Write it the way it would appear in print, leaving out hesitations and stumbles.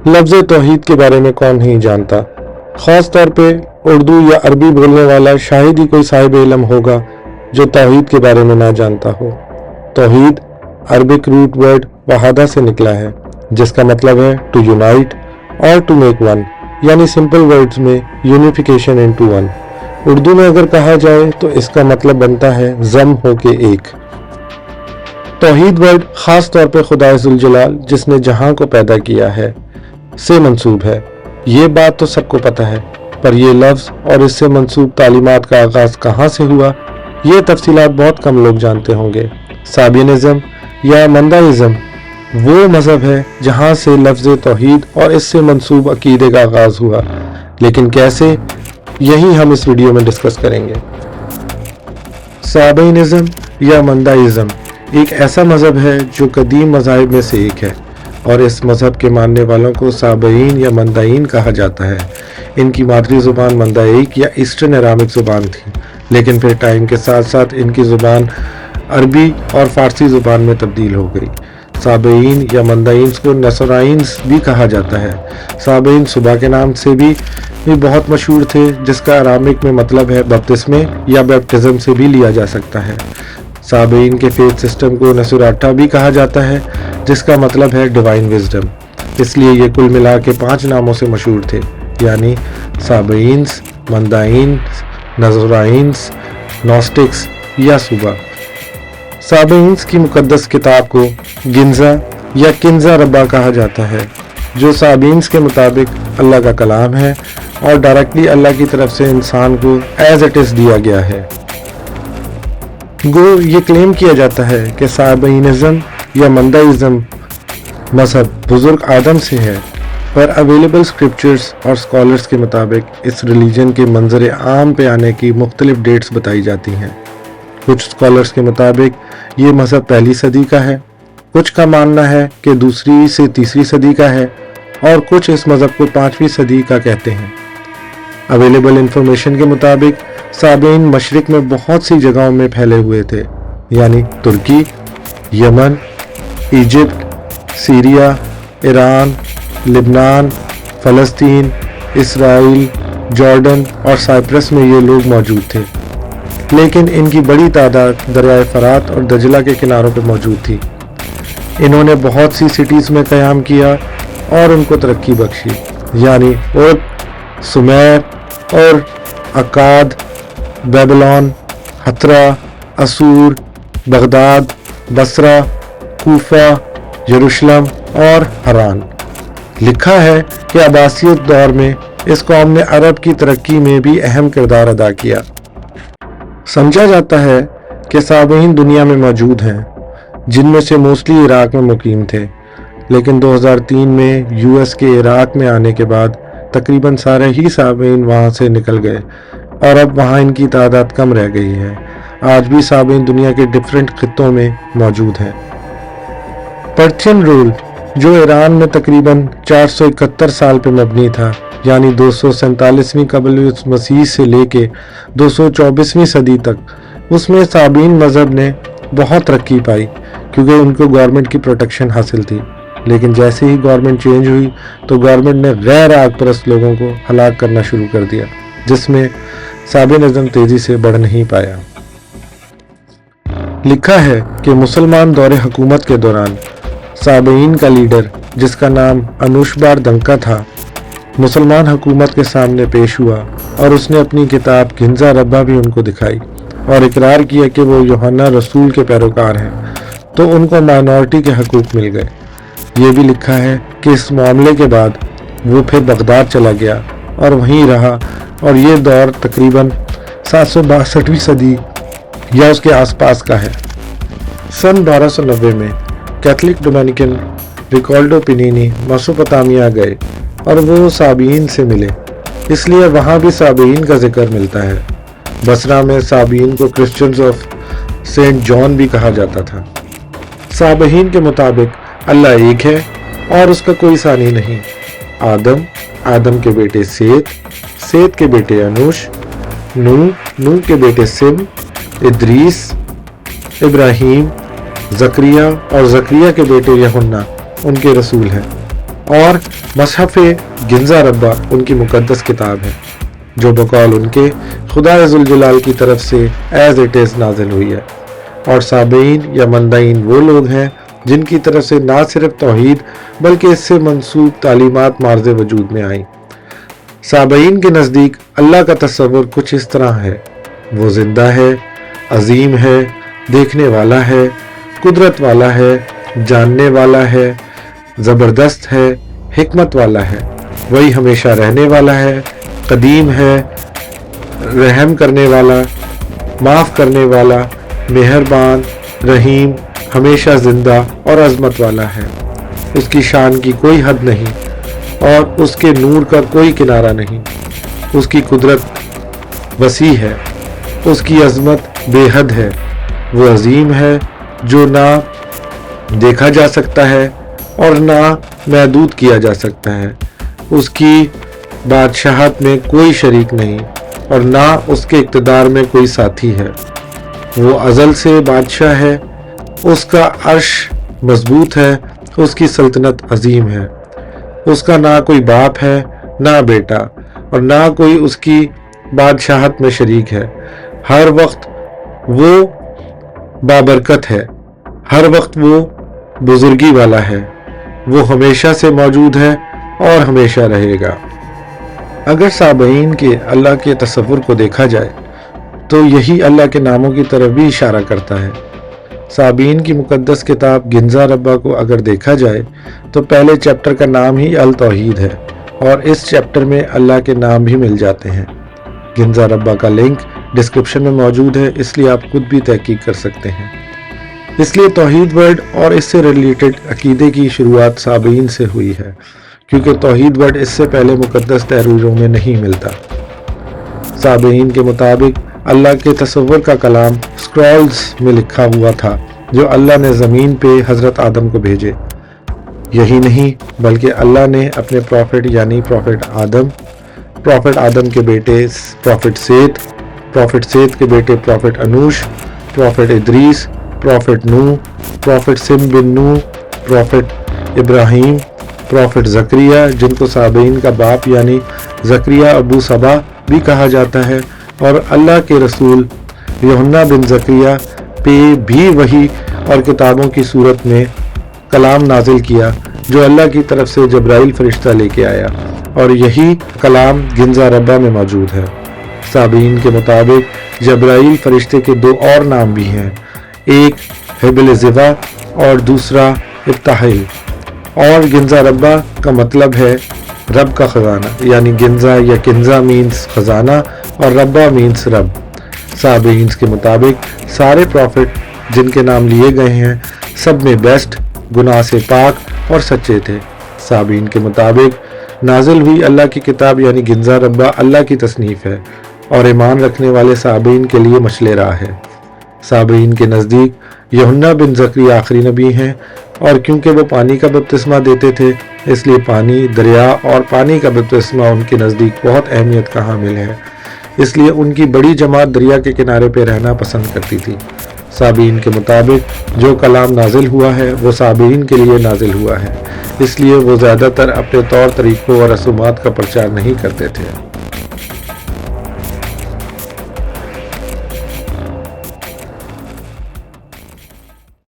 लफ्ज़ तौहीद के बारे में कौन नहीं जानता। ख़ास तौर पे उर्दू या अरबी बोलने वाला शायद ही कोई साहिब इल्म होगा जो तौहीद के बारे में ना जानता हो। तौहीद अरबिक रूट वर्ड वहादा से निकला है, जिसका मतलब है टू यूनाइट और टू मेक वन, यानी सिंपल वर्ड्स में यूनिफिकेशन इनटू वन। उर्दू में अगर कहा जाए तो इसका मतलब बनता है जम हो के एक। तौहीद वर्ड ख़ास तौर पे खुदा जुल जलाल जिसने जहां को पैदा किया है से मंसूब है। ये बात तो सबको पता है, पर यह लफ्ज़ और इससे मंसूब तालीमात का आगाज़ कहाँ से हुआ, ये तफसीलात बहुत कम लोग जानते होंगे। साबियनिज़म या मंदाइज़म वो मज़हब है जहाँ से लफ्ज़ तौहीद और इससे मंसूब अकीदे का आगाज़ हुआ, लेकिन कैसे, यही हम इस वीडियो में डिस्कस करेंगे। साबियनिज़म या मंदाइज़म एक ऐसा मज़हब है जो कदीम मज़ाहिब में से एक है और इस मज़हब के मानने वालों को साबईन या मंदाइन कहा जाता है। इनकी मादरी ज़ुबान मंदाइक या ईस्टर्न अरामिक ज़ुबान थी, लेकिन फिर टाइम के साथ साथ इनकी ज़ुबान अरबी और फ़ारसी ज़ुबान में तब्दील हो गई। साबईन या मंदाइन्स को नसराइन्स भी कहा जाता है। साबईन सुबह के नाम से भी बहुत मशहूर थे, जिसका अरामिक में मतलब है बपतिस्मे या बैप्टिज़म से भी लिया जा सकता है। साबईन के फेथ सिस्टम को नसुराटा भी कहा जाता है, जिसका मतलब है डिवाइन विजडम। इसलिए ये कुल मिला के 5 नामों से मशहूर थे, यानी साबईन्स, मंदाइन्स, नज़राइन्स, नॉस्टिक्स या सुबह। साबईन्स की मुकद्दस किताब को गिंजा या किंजा रब्बा कहा जाता है, जो साबीन्स के मुताबिक अल्लाह का कलाम है और डायरेक्टली अल्लाह की तरफ से इंसान को एज इट इज़ दिया गया है। गो ये क्लेम किया जाता है कि साबईनिज़म या मंदाइज़म मज़हब बुज़ुर्ग आदम से है, पर अवेलेबल स्क्रिप्चर्स और स्कॉलर्स के मुताबिक इस रिलीजन के मंजर आम पे आने की मुख्तलिफ डेट्स बताई जाती हैं। कुछ स्कॉलर्स के मुताबिक ये मज़हब 1ली सदी का है, कुछ का मानना है कि 2री से 3री सदी का है और कुछ इस मज़हब को 5वीं सदी का कहते हैं। अवेलेबल इंफॉर्मेशन के मुताबिक साबईन मशरिक में बहुत सी जगहों में फैले हुए थे, यानी तुर्की, यमन, इजिप्ट, सीरिया, ईरान, लिबनान, फ़लस्तीन, इसराइल, जॉर्डन और साइप्रस में ये लोग मौजूद थे, लेकिन इनकी बड़ी तादाद दरियाए फ़रात और दजला के किनारों पर मौजूद थी। इन्होंने बहुत सी सिटीज़ में क़याम किया और उनको तरक्की बख्शी, यानी ओद, सुमेर और अकाद, बेबीलोन, हतरा, असूर, बगदाद, बसरा, कूफा, यरूशलेम और हरान। लिखा है कि अब्बासियत दौर में इस कौम ने अरब की तरक्की में भी अहम किरदार अदा किया। समझा जाता है कि साबईन दुनिया में मौजूद हैं, जिनमें से मोस्टली इराक में मुकीम थे, लेकिन 2003 में यूएस के इराक में आने के बाद तकरीबन सारे ही साबईन वहाँ से निकल गए और अब वहाँ इनकी तादाद कम रह गई है। आज भी साबईन दुनिया के डिफरेंट खित्तों में मौजूद हैं। पर्शियन रूल, जो ईरान में तकरीबन 471 साल पर मबनी था, यानी 247वीं क़ब्ल मसीह से लेके 224वीं सदी तक, उसमें साबईन मज़हब ने बहुत तरक्की पाई क्योंकि उनको गवर्नमेंट की प्रोटेक्शन हासिल थी। लेकिन जैसे ही गवर्नमेंट चेंज हुई तो गवर्नमेंट ने गैर आग परस्त लोगों को हलाक करना शुरू कर दिया, जिसमें साबियनिज़म तेज़ी से बढ़ नहीं पाया। लिखा है कि मुसलमान दौरे हुकूमत के दौरान साबईन का लीडर, जिसका नाम अनुशबार दंका था, मुसलमान हुकूमत के सामने पेश हुआ और उसने अपनी किताब गिंजा रब्बा भी उनको दिखाई और इकरार किया कि वो यूहन्ना रसूल के पैरोकार हैं, तो उनको माइनॉरिटी के हकूक़ मिल गए। ये भी लिखा है कि इस मामले के बाद वो फिर बगदाद चला गया और वहीं रहा और ये दौर तकरीबन 762वीं सदी या उसके आसपास का है। सन 1290 में कैथलिक डोमिनिकन रिकॉल्डो पिनीनी मेसोपोटामिया गए और वो साबईन से मिले, इसलिए वहाँ भी साबईन का जिक्र मिलता है। बसरा में साबईन को क्रिश्चियंस ऑफ सेंट जॉन भी कहा जाता था। साबईन के मुताबिक अल्लाह एक है और उसका कोई सानी नहीं। आदम, आदम के बेटे सेत, सेत के बेटे अनूश, नूह के बेटे सिम, इद्रीस, इब्राहीम, ज़करिया और ज़करिया के बेटे यूहन्ना उनके रसूल हैं और मसहफ़ गिंजा रब्बा उनकी मुक़द्दस किताब है जो बकौल उनके खुदा ज़ुल जलाल की तरफ से एज़ इट इज़ नाजिल हुई है। और साबईन या मंदाइन वो लोग हैं जिनकी तरफ से ना सिर्फ तौहीद बल्कि इससे मंसूब तालीमात मार्ज़ वजूद में आई। साबईन के नज़दीक अल्लाह का तस्वुर कुछ इस तरह है, वो ज़िंदा है, अजीम है, देखने वाला है, कुदरत वाला है, जानने वाला है, ज़बरदस्त है, हिकमत वाला है, वही हमेशा रहने वाला है, कदीम है, रहम करने वाला, माफ़ करने वाला, मेहरबान, रहीम, हमेशा ज़िंदा और अज़मत वाला है। उसकी शान की कोई हद नहीं और उसके नूर का कोई किनारा नहीं। उसकी कुदरत वसी है, उसकी अज़मत बेहद है। वो अजीम है जो ना देखा जा सकता है और ना महदूद किया जा सकता है। उसकी बादशाहत में कोई शरीक नहीं और ना उसके इक़्तिदार में कोई साथी है। वो अज़ल से बादशाह है, उसका अर्श मजबूत है, उसकी सल्तनत अजीम है। उसका ना कोई बाप है ना बेटा और ना कोई उसकी बादशाहत में शरीक है। हर वक्त वो बाबरकत है, हर वक्त वो बुजुर्गी वाला है। वो हमेशा से मौजूद है और हमेशा रहेगा। अगर साबईन के अल्लाह के तस्वुर को देखा जाए तो यही अल्लाह के नामों की तरफ भी इशारा करता है। साबईन की मुक़द्दस किताब गिंजा रब्बा को अगर देखा जाए तो पहले चैप्टर का नाम ही अल तौहीद है और इस चैप्टर में अल्लाह के नाम भी मिल जाते हैं। गिंजा रब्बा का लिंक डिस्क्रिप्शन में मौजूद है, इसलिए आप खुद भी तहकीक कर सकते हैं। इसलिए तौहीद वर्ड और इससे रिलेटेड अकीदे की शुरुआत साबईन से हुई है, क्योंकि तौहीद वर्ड इससे पहले मुक़द्दस तहरीरों में नहीं मिलता। साबईन के मुताबिक अल्लाह के तस्वुर का कलाम स्क्रॉल्स में लिखा हुआ था जो अल्लाह ने ज़मीन पे हज़रत आदम को भेजे। यही नहीं बल्कि अल्लाह ने अपने प्रॉफिट यानी प्रॉफिट आदम के बेटे प्रॉफिट सेत के बेटे profit Anoosh, profit Idris, profit नूह, प्रॉफिट सिम बिन नूह, प्रॉफिट इब्राहीम, प्रॉफिट ज़करिया जिनको साबईन का बाप यानी ज़करिया अबू सबा भी कहा जाता है, और अल्लाह के रसूल यूहन्ना बिन ज़करिया पे भी वही और किताबों की सूरत में कलाम नाजिल किया जो अल्लाह की तरफ से जब्राइल फरिश्ता लेके आया, और यही कलाम गिंजा रब्बा में मौजूद है। साबईन के मुताबिक जब्राइल फरिश्ते के दो और नाम भी हैं, एक हिबल ज़िवा और दूसरा इब्ताहिल। और गिंजा रब्बा का मतलब है रब का ख़जाना, यानी गिंजा या किंजा मीन्स ख़जाना और रब्बा मीन्स रब। साबईन के मुताबिक सारे प्रॉफिट जिनके नाम लिए गए हैं सब में बेस्ट, गुनाह से पाक और सच्चे थे। साबईन के मुताबिक नाजिल हुई अल्लाह की किताब यानी गिंजा रब्बा अल्लाह की तसनीफ़ है और ईमान रखने वाले साबईन के लिए मशले राह है। साबईन के नज़दीक यूहन्ना बिन ज़करिया आखिरी नबी हैं, और क्योंकि वो पानी का बपतिस्मा देते थे इसलिए पानी, दरिया और पानी का बपतिस्मा उनके नज़दीक बहुत अहमियत का हामिल है। इसलिए उनकी बड़ी जमात दरिया के किनारे पर रहना पसंद करती थी। साबईन के मुताबिक जो कलाम नाजिल हुआ है वो साबईन के लिए नाजिल हुआ है, इसलिए वो ज़्यादातर अपने तौर तरीक़ों और रसूमात का प्रचार नहीं करते थे।